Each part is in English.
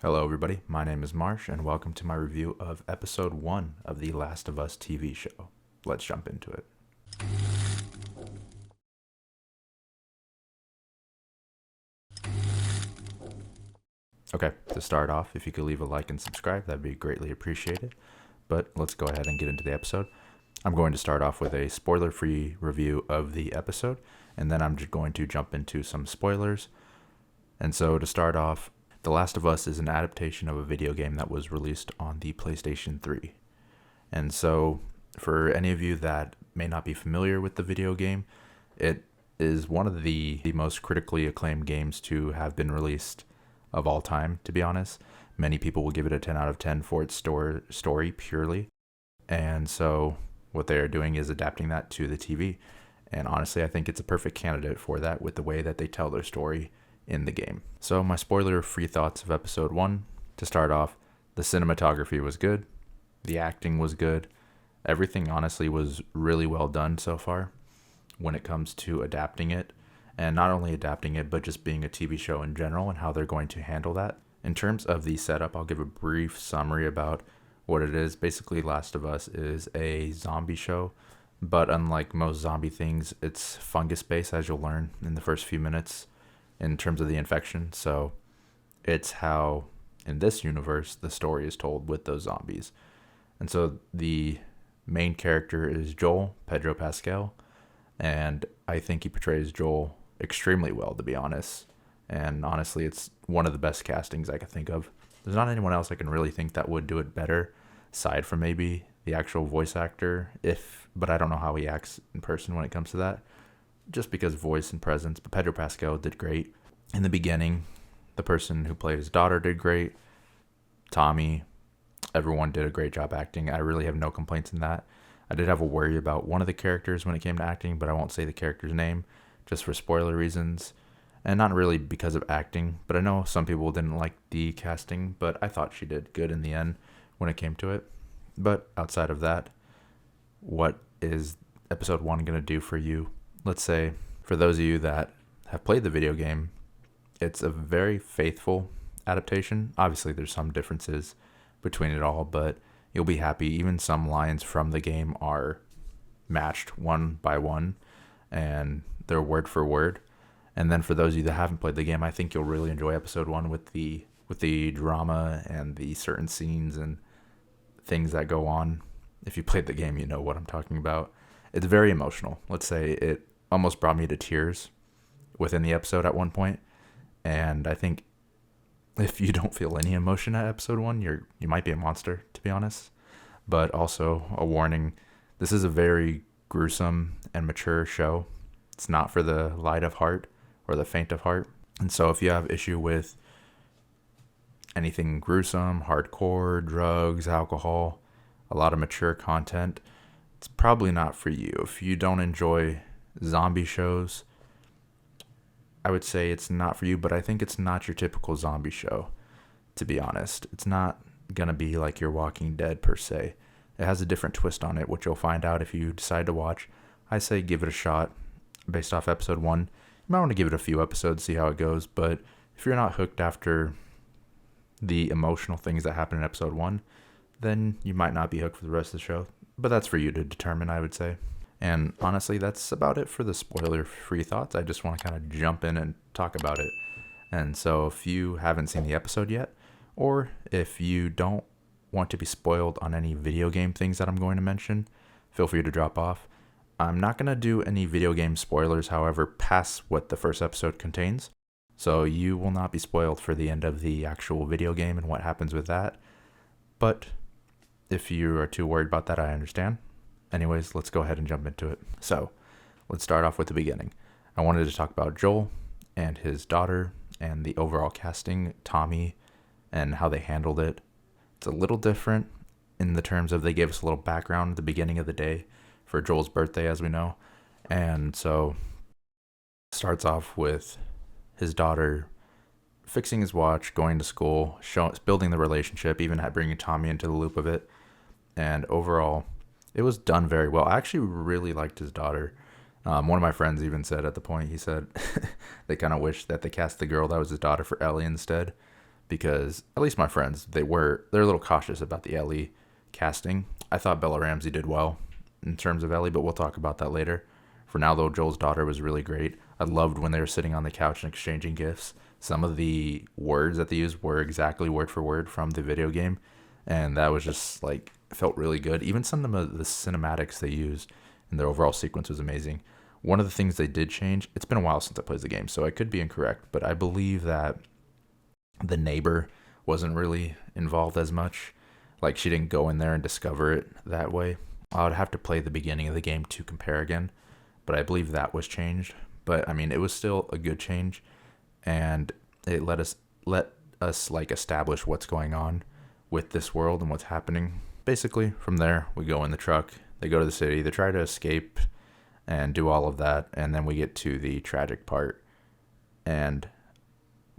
Hello, everybody. My name is Marsh, and welcome to my review of episode 1 of The Last of Us TV show. Let's jump into it. Okay, to start off, if you could leave a like and subscribe, that'd be greatly appreciated. But let's go ahead and get into the episode. I'm going to start off with a spoiler free review of the episode, and then I'm just going to jump into some spoilers. And so, to start off, The Last of Us is an adaptation of a video game that was released on the PlayStation 3. And so, for any of you that may not be familiar with the video game, it is one of the most critically acclaimed games to have been released of all time, to be honest. Many people will give it a 10 out of 10 for its story purely. And so, what they are doing is adapting that to the TV. And honestly, I think it's a perfect candidate for that with the way that they tell their story in the game. So, my spoiler free thoughts of episode 1. To start off, the cinematography was good, the acting was good, everything honestly was really well done so far when it comes to adapting it. And not only adapting it, but just being a TV show in general and how they're going to handle that. In terms of the setup, I'll give a brief summary about what it is. Basically, Last of Us is a zombie show, but unlike most zombie things, it's fungus based, as you'll learn in the first few minutes in terms of the infection. So it's how, in this universe, the story is told with those zombies. And so the main character is Joel, Pedro Pascal, and I think he portrays Joel extremely well, to be honest. And honestly, it's one of the best castings I could think of. There's not anyone else I can really think that would do it better, aside from maybe the actual voice actor, but I don't know how he acts in person when it comes to that, just because voice and presence. But Pedro Pascal did great. In the beginning, the person who played his daughter did great. Tommy, everyone did a great job acting. I really have no complaints in that. I did have a worry about one of the characters when it came to acting, but I won't say the character's name just for spoiler reasons. And not really because of acting, but I know some people didn't like the casting, but I thought she did good in the end when it came to it. But outside of that, what is episode 1 going to do for you? Let's say, for those of you that have played the video game, it's a very faithful adaptation. Obviously, there's some differences between it all, but you'll be happy. Even some lines from the game are matched one by one, and they're word for word. And then for those of you that haven't played the game, I think you'll really enjoy episode 1 with the drama and the certain scenes and things that go on. If you played the game, you know what I'm talking about. It's very emotional. Let's say it almost brought me to tears within the episode at one point. And I think if you don't feel any emotion at episode 1, you might be a monster, to be honest. But also a warning, this is a very gruesome and mature show. It's not for the light of heart or the faint of heart. And so if you have issue with anything gruesome, hardcore, drugs, alcohol, a lot of mature content, it's probably not for you. If you don't enjoy zombie shows, I would say it's not for you, but I think it's not your typical zombie show, to be honest. It's not going to be like your Walking Dead per se. It has a different twist on it, which you'll find out if you decide to watch. I say give it a shot based off episode 1. You might want to give it a few episodes, see how it goes, but if you're not hooked after the emotional things that happen in episode 1, then you might not be hooked for the rest of the show. But that's for you to determine, I would say. And honestly, that's about it for the spoiler-free thoughts. I just want to kind of jump in and talk about it. And so if you haven't seen the episode yet, or if you don't want to be spoiled on any video game things that I'm going to mention, feel free to drop off. I'm not going to do any video game spoilers, however, past what the first episode contains. So you will not be spoiled for the end of the actual video game and what happens with that. But if you are too worried about that, I understand. Anyways, let's go ahead and jump into it. So, let's start off with the beginning. I wanted to talk about Joel and his daughter and the overall casting, Tommy, and how they handled it. It's a little different in the terms of they gave us a little background at the beginning of the day for Joel's birthday, as we know. And so, it starts off with his daughter fixing his watch, going to school, building the relationship, even bringing Tommy into the loop of it. And overall, it was done very well. I actually really liked his daughter. One of my friends even said at the point, he said they kind of wished that they cast the girl that was his daughter for Ellie instead, because at least my friends, they're a little cautious about the Ellie casting. I thought Bella Ramsey did well in terms of Ellie, but we'll talk about that later. For now, though, Joel's daughter was really great. I loved when they were sitting on the couch and exchanging gifts. Some of the words that they used were exactly word for word from the video game, and that was just like felt really good. Even some of the cinematics they used and their overall sequence was amazing. One of the things they did change, it's been a while since I played the game, so I could be incorrect, but I believe that the neighbor wasn't really involved as much. Like, she didn't go in there and discover it that way. I would have to play the beginning of the game to compare again, but I believe that was changed. But I mean, it was still a good change, and it let us like establish what's going on with this world and what's happening. Basically, from there we go in the truck. They go to the city. They try to escape and do all of that, and then we get to the tragic part. And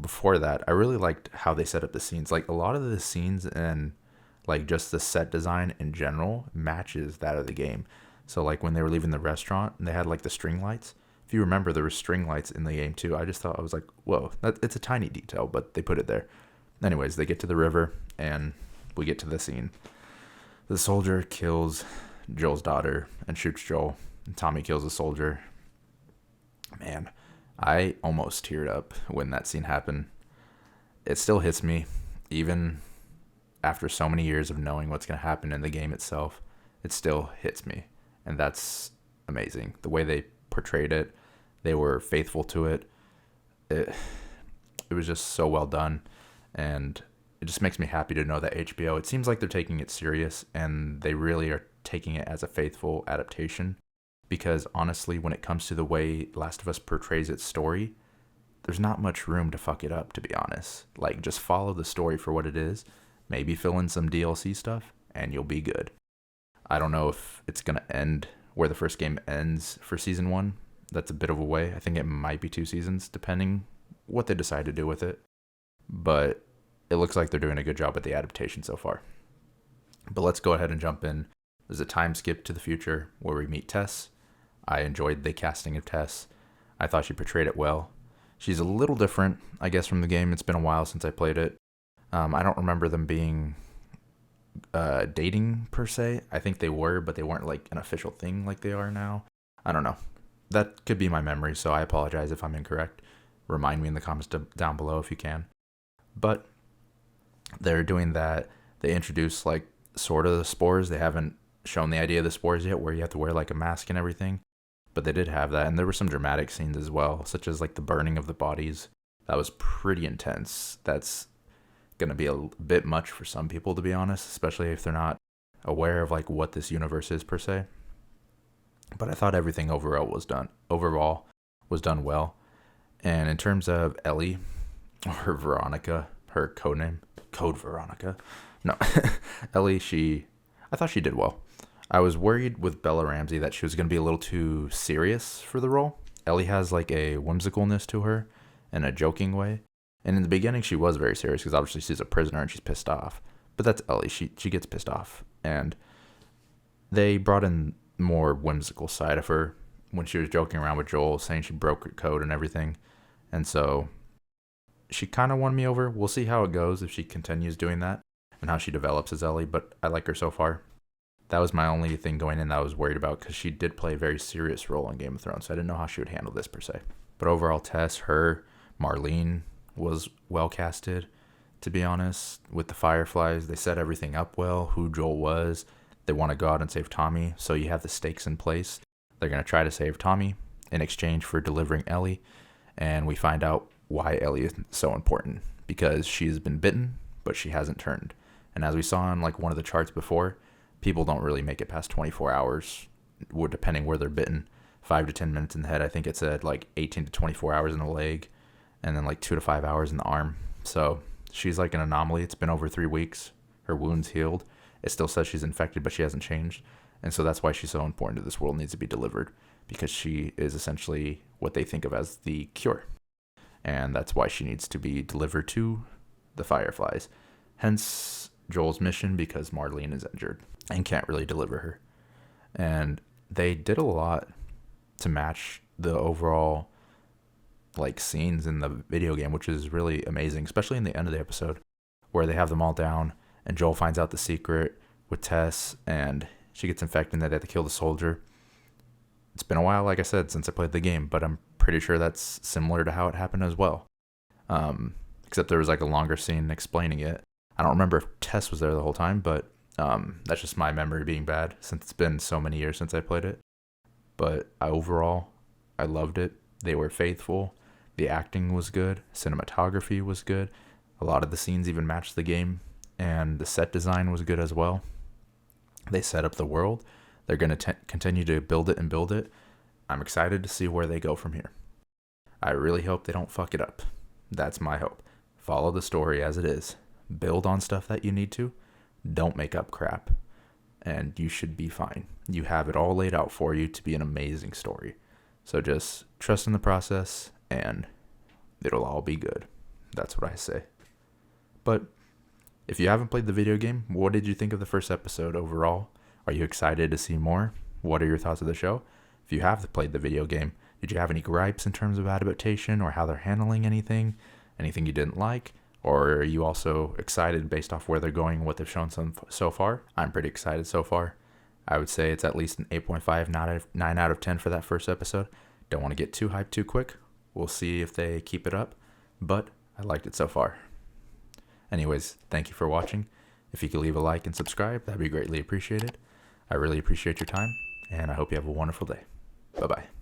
before that, I really liked how they set up the scenes. Like, a lot of the scenes and like just the set design in general matches that of the game. So like when they were leaving the restaurant and they had like the string lights. If you remember, there were string lights in the game too. I was like, whoa, it's a tiny detail, but they put it there. Anyways, they get to the river and we get to the scene. The soldier kills Joel's daughter and shoots Joel. And Tommy kills the soldier. Man, I almost teared up when that scene happened. It still hits me, even after so many years of knowing what's going to happen in the game itself. It still hits me. And that's amazing. The way they portrayed it, they were faithful to it. It was just so well done. And it just makes me happy to know that HBO, it seems like they're taking it serious and they really are taking it as a faithful adaptation. Because honestly, when it comes to the way Last of Us portrays its story, there's not much room to fuck it up, to be honest. Like, just follow the story for what it is, maybe fill in some DLC stuff, and you'll be good. I don't know if it's going to end where the first game ends for Season 1. That's a bit of a way. I think it might be 2 seasons, depending what they decide to do with it. But it looks like they're doing a good job at the adaptation so far. But let's go ahead and jump in. There's a time skip to the future where we meet Tess. I enjoyed the casting of Tess. I thought she portrayed it well. She's a little different, I guess, from the game. It's been a while since I played it. I don't remember them being dating, per se. I think they were, but they weren't like an official thing like they are now. I don't know. That could be my memory, so I apologize if I'm incorrect. Remind me in the comments down below if you can. But they're doing that. They introduce like sort of the spores. They haven't shown the idea of the spores yet, where you have to wear like a mask and everything. But they did have that, and there were some dramatic scenes as well, such as like the burning of the bodies. That was pretty intense. That's going to be a bit much for some people, to be honest, especially if they're not aware of like what this universe is per se. But I thought everything overall was done well. And in terms of Ellie, or Veronica, her code Veronica. No, Ellie, I thought she did well. I was worried with Bella Ramsey that she was going to be a little too serious for the role. Ellie has like a whimsicalness to her in a joking way. And in the beginning, she was very serious because obviously she's a prisoner and she's pissed off. But that's Ellie. She gets pissed off. And they brought in more whimsical side of her when she was joking around with Joel, saying she broke her code and everything. And so she kind of won me over. We'll see how it goes if she continues doing that and how she develops as Ellie. But I like her so far. That was my only thing going in that I was worried about, because she did play a very serious role in Game of Thrones, so I didn't know how she would handle this per se. But overall, Tess, Marlene was well casted, to be honest. With the Fireflies, they set everything up well, who Joel was. They want to go out and save Tommy, so you have the stakes in place. They're going to try to save Tommy in exchange for delivering Ellie, and we find out why Ellie is so important, because she's been bitten, but she hasn't turned. And as we saw on like one of the charts before, people don't really make it past 24 hours, depending where they're bitten. 5 to 10 minutes in the head. I think it said like 18 to 24 hours in the leg, and then like 2 to 5 hours in the arm. So she's like an anomaly. It's been over 3 weeks. Her wound's healed. It still says she's infected, but she hasn't changed. And so that's why she's so important to this world, needs to be delivered, because she is essentially what they think of as the cure. And that's why she needs to be delivered to the Fireflies. Hence Joel's mission, because Marlene is injured and can't really deliver her. And they did a lot to match the overall like scenes in the video game, which is really amazing, especially in the end of the episode where they have them all down and Joel finds out the secret with Tess and she gets infected and they have to kill the soldier. It's been a while, like I said, since I played the game, but I'm pretty sure that's similar to how it happened as well. Except there was like a longer scene explaining it. I don't remember if Tess was there the whole time, but that's just my memory being bad since it's been so many years since I played it. But overall, I loved it. They were faithful. The acting was good. Cinematography was good. A lot of the scenes even matched the game. And the set design was good as well. They set up the world. They're going to continue to build it and build it. I'm excited to see where they go from here. I really hope they don't fuck it up. That's my hope. Follow the story as it is. Build on stuff that you need to. Don't make up crap. And you should be fine. You have it all laid out for you to be an amazing story. So just trust in the process and it'll all be good. That's what I say. But if you haven't played the video game, what did you think of the first episode overall? Are you excited to see more? What are your thoughts of the show? If you have played the video game, did you have any gripes in terms of adaptation or how they're handling anything? Anything you didn't like? Or are you also excited based off where they're going, what they've shown so far? I'm pretty excited so far. I would say it's at least an 8.5, 9 out of 10 for that first episode. Don't want to get too hyped too quick. We'll see if they keep it up. But I liked it so far. Anyways, thank you for watching. If you could leave a like and subscribe, that'd be greatly appreciated. I really appreciate your time, and I hope you have a wonderful day. Bye-bye.